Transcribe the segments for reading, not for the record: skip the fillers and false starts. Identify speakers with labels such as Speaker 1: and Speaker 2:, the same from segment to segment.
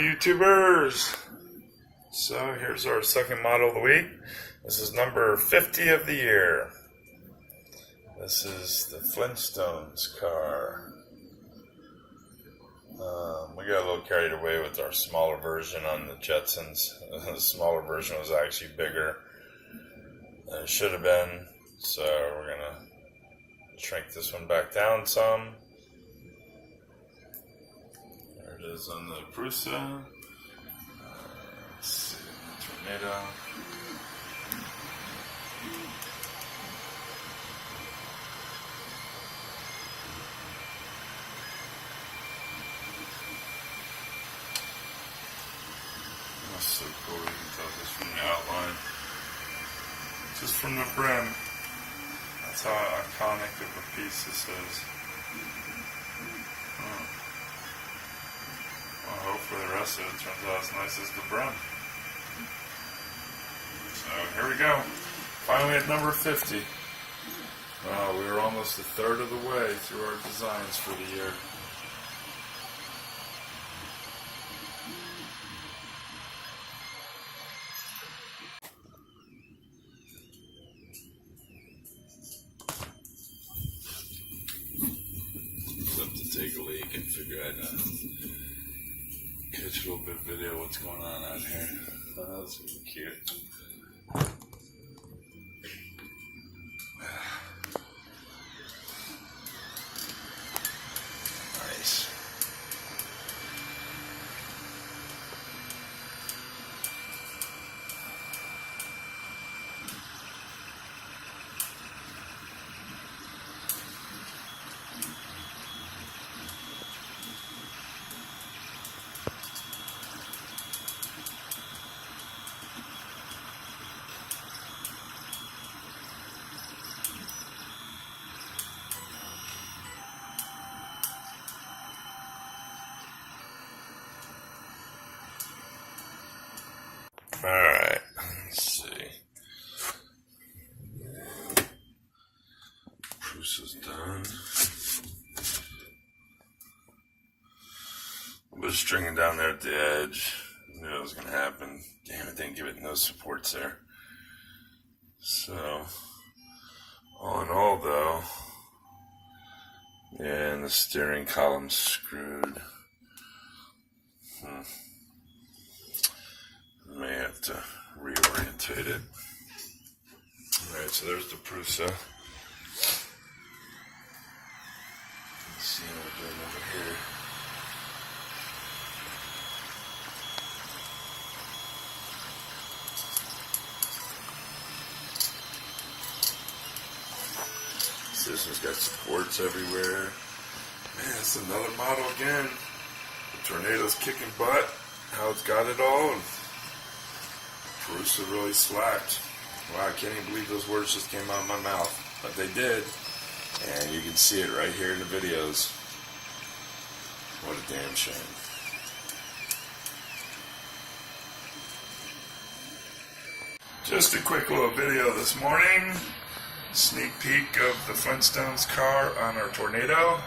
Speaker 1: YouTubers! So here's our second model of the week. This is number 50 of the year. This is the Flintstones car. We got a little carried away with our smaller version on the Jetsons. The smaller version was actually bigger than it should have been. So we're going to shrink this one back down some. There it is on the prusa. Let's see, tornado. That's so cool, you can tell just from the outline. Just from the brim. That's how iconic of a piece this is. Well, hopefully the rest of it turns out as nice as the brim. So here we go. Finally at number 50. Wow, we were almost a third of the way through our designs for the year. To take a leak and figure out catch a little bit of video of what's going on out here. Oh, that's really cute. Nice. Alright, let's see. Prusa's done. A bit of stringing down there at the edge. Knew it was going to happen. Damn it, didn't give it no supports there. So, all in all though, yeah, and the steering column's screwed. May have to reorientate it. Alright, so there's the prusa. Let's see what we're doing over here. So this one's got supports everywhere. Man, it's another model again. The tornado's kicking butt. How it's got it all. Prusa really slacked. Wow, I can't even believe those words just came out of my mouth. But they did. And you can see it right here in the videos. What a damn shame. Just a quick little video this morning. Sneak peek of the Flintstones car on our tornado.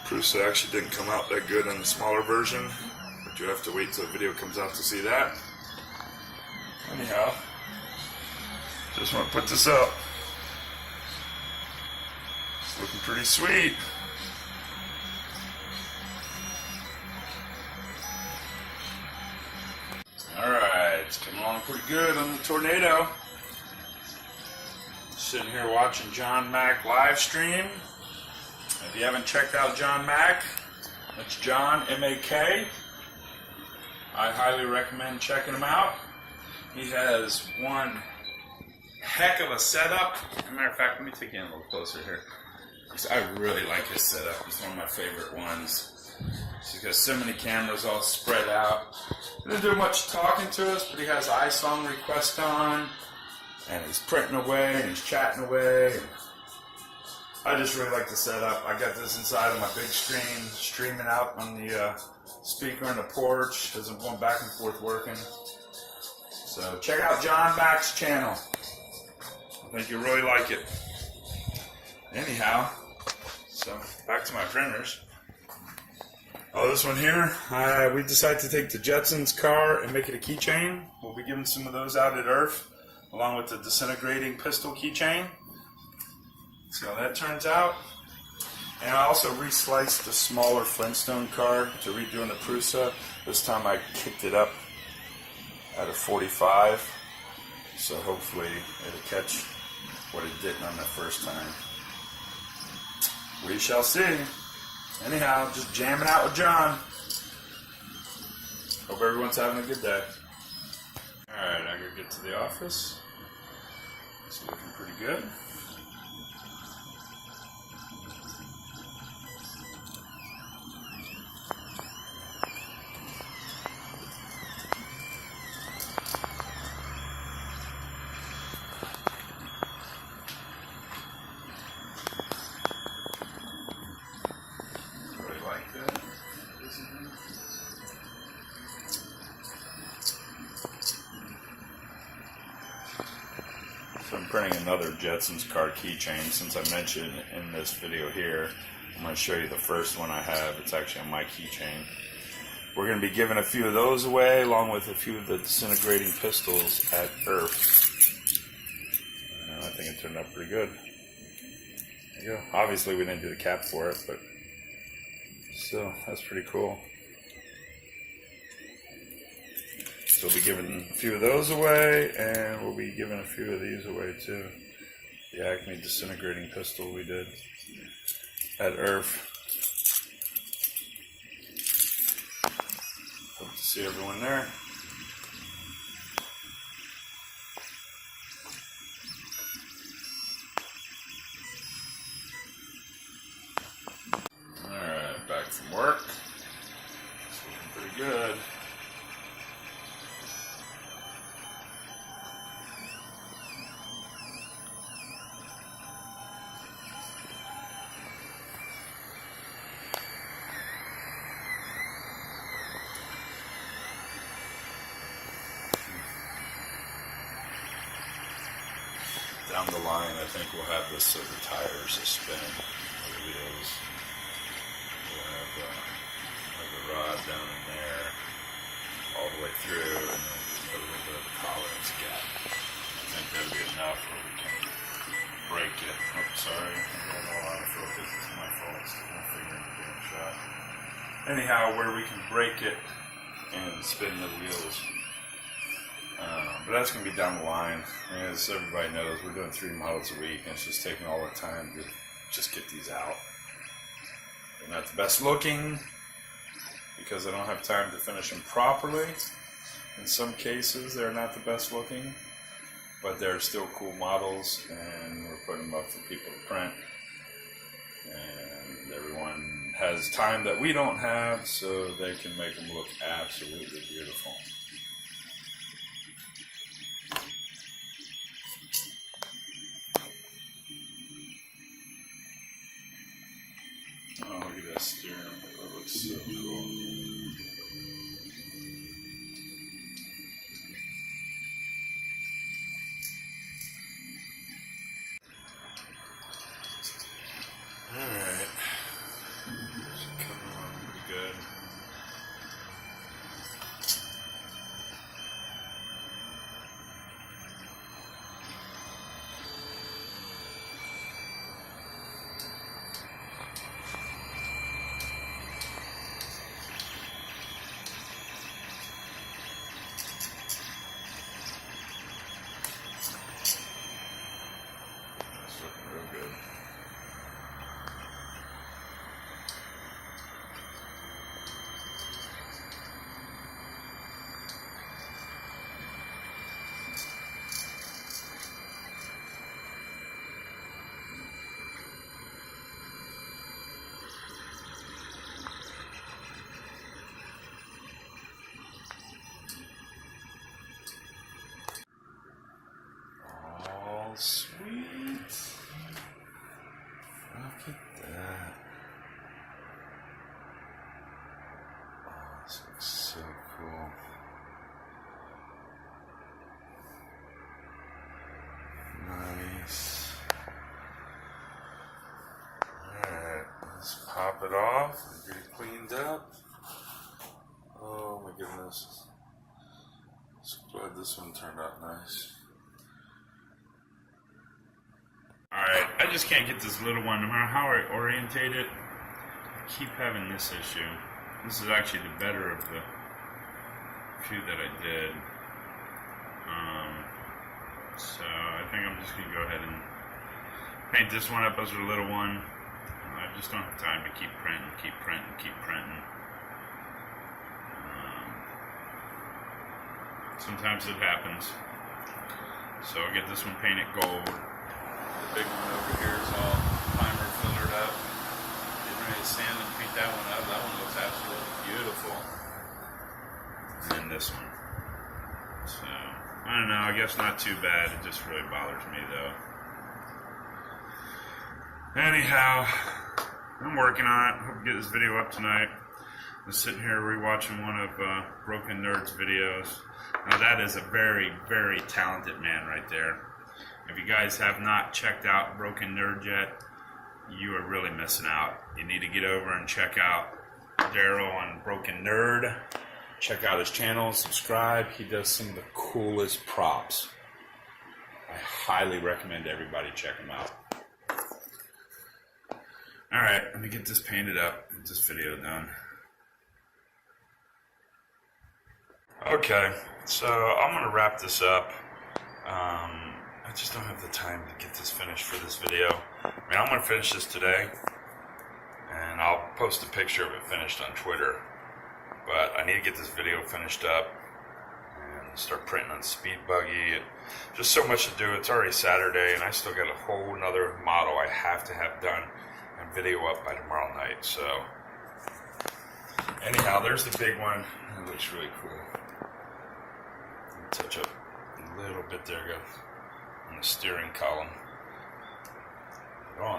Speaker 1: Prusa actually didn't come out that good in the smaller version. But you have to wait till the video comes out to see that. Anyhow, just want to put this up. It's looking pretty sweet. Alright, it's coming along pretty good on the tornado. Sitting here watching John Mack live stream. If you haven't checked out John Mack, that's John, M-A-K. I highly recommend checking him out. He has one heck of a setup. As a matter of fact, let me take you in a little closer here. I really like his setup. It's one of my favorite ones. He's got so many cameras all spread out. He doesn't do much talking to us, but he has iSong request on. And he's printing away and he's chatting away. I just really like the setup. I got this inside of my big screen, streaming out on the speaker on the porch as I'm going back and forth working. So check out John Mack's channel. I think you'll really like it. Anyhow, so back to my printers. Oh, this one here, we decided to take the Jetsons car and make it a keychain. We'll be giving some of those out at IRF, along with the disintegrating pistol keychain. See how that turns out. And I also resliced the smaller Flintstone car to redoing the prusa. This time I kicked it up at a 45, so hopefully it'll catch what it didn't on the first time. We shall see. Anyhow, just jamming out with John. Hope everyone's having a good day. Alright, I gotta get to the office. It's looking pretty good. So I'm printing another Jetsons car keychain. Since I mentioned in this video here, I'm going to show you the first one I have. It's actually on my keychain. We're going to be giving a few of those away, along with a few of the disintegrating pistols at IRF. I think it turned out pretty good. There you go. Obviously we didn't do the cap for it, but still, that's pretty cool. So we'll be giving a few of those away, and we'll be giving a few of these away too. The Acme disintegrating pistol we did at IRF. Hope to see everyone there. Alright, back from work. It's looking pretty good. Down the line, I think we'll have this so the tires are spinning, the wheels. We'll have the rod down in there, all the way through, and then just put a little bit of a tolerance gap. I think that'll be enough where we can break it. Oh, sorry, I got a lot of focus. It's my fault. Stick my finger in the damn shot. Anyhow, where we can break it and spin the wheels. But that's going to be down the line. As everybody knows, we're doing 3 models a week, and it's just taking all the time to just get these out. They're not the best looking, because I don't have time to finish them properly. In some cases, they're not the best looking, but they're still cool models, and we're putting them up for people to print. And everyone has time that we don't have, so they can make them look absolutely beautiful. Oh, look at that steering wheel. That looks so cool. Alright. Coming along pretty good. Sweet. Look at that. Oh, this looks so cool. Nice. Alright, let's pop it off and get it cleaned up. Glad this one turned out nice. Alright, I just can't get this little one. No matter how I orientate it, I keep having this issue. This is actually the better of the few that I did. So I think I'm just going to go ahead and paint this one up as a little one. I just don't have time to keep printing. Sometimes it happens. So I'll get this one painted gold. The big one over here is all primer fillered up. Getting ready to sand and paint that one up. That one looks absolutely beautiful. And this one. So, I don't know, I guess not too bad. It just really bothers me though. Anyhow, I'm working on it. Hope to get this video up tonight. I'm sitting here rewatching one of Broken Nerd's videos. Now that is a very, very talented man right there. If you guys have not checked out Broken Nerd yet, you are really missing out. You need to get over and check out Daryl on Broken Nerd. Check out his channel, subscribe. He does some of the coolest props. I highly recommend everybody check him out. Alright, let me get this painted up, get this video done. Okay, so I'm going to wrap this up. I just don't have the time to get this finished for this video. I mean, I'm going to finish this today, and I'll post a picture of it finished on Twitter. But I need to get this video finished up and start printing on Speed Buggy. Just so much to do. It's already Saturday, and I still got a whole nother model I have to have done and video up by tomorrow night. So, anyhow, there's the big one. It looks really cool. Touch up a little bit there, on the steering column. Oh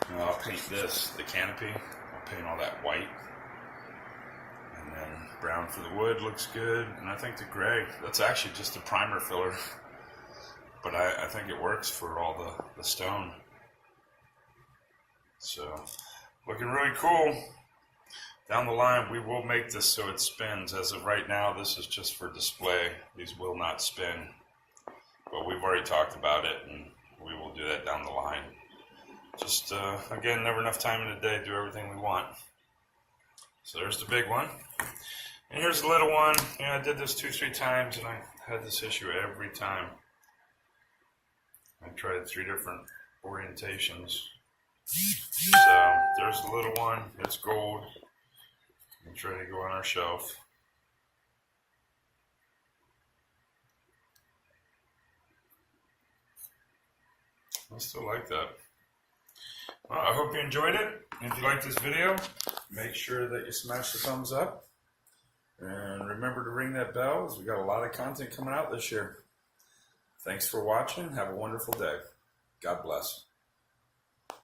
Speaker 1: no. I'll paint this, the canopy. I'll paint all that white. And then brown for the wood looks good. And I think the gray, that's actually just a primer filler. But I think it works for all the stone. So, looking really cool. Down the line, we will make this so it spins. As of right now, this is just for display. These will not spin. But we've already talked about it, and we will do that down the line. Just, again, never enough time in the day to do everything we want. So there's the big one. And here's the little one. I did this 2-3 times, and I had this issue every time. I tried 3 different orientations. So there's the little one. It's gold. It's ready to go on our shelf. I still like that. Well, I hope you enjoyed it. If you liked this video, make sure that you smash the thumbs up. And remember to ring that bell, as we got a lot of content coming out this year. Thanks for watching. Have a wonderful day. God bless.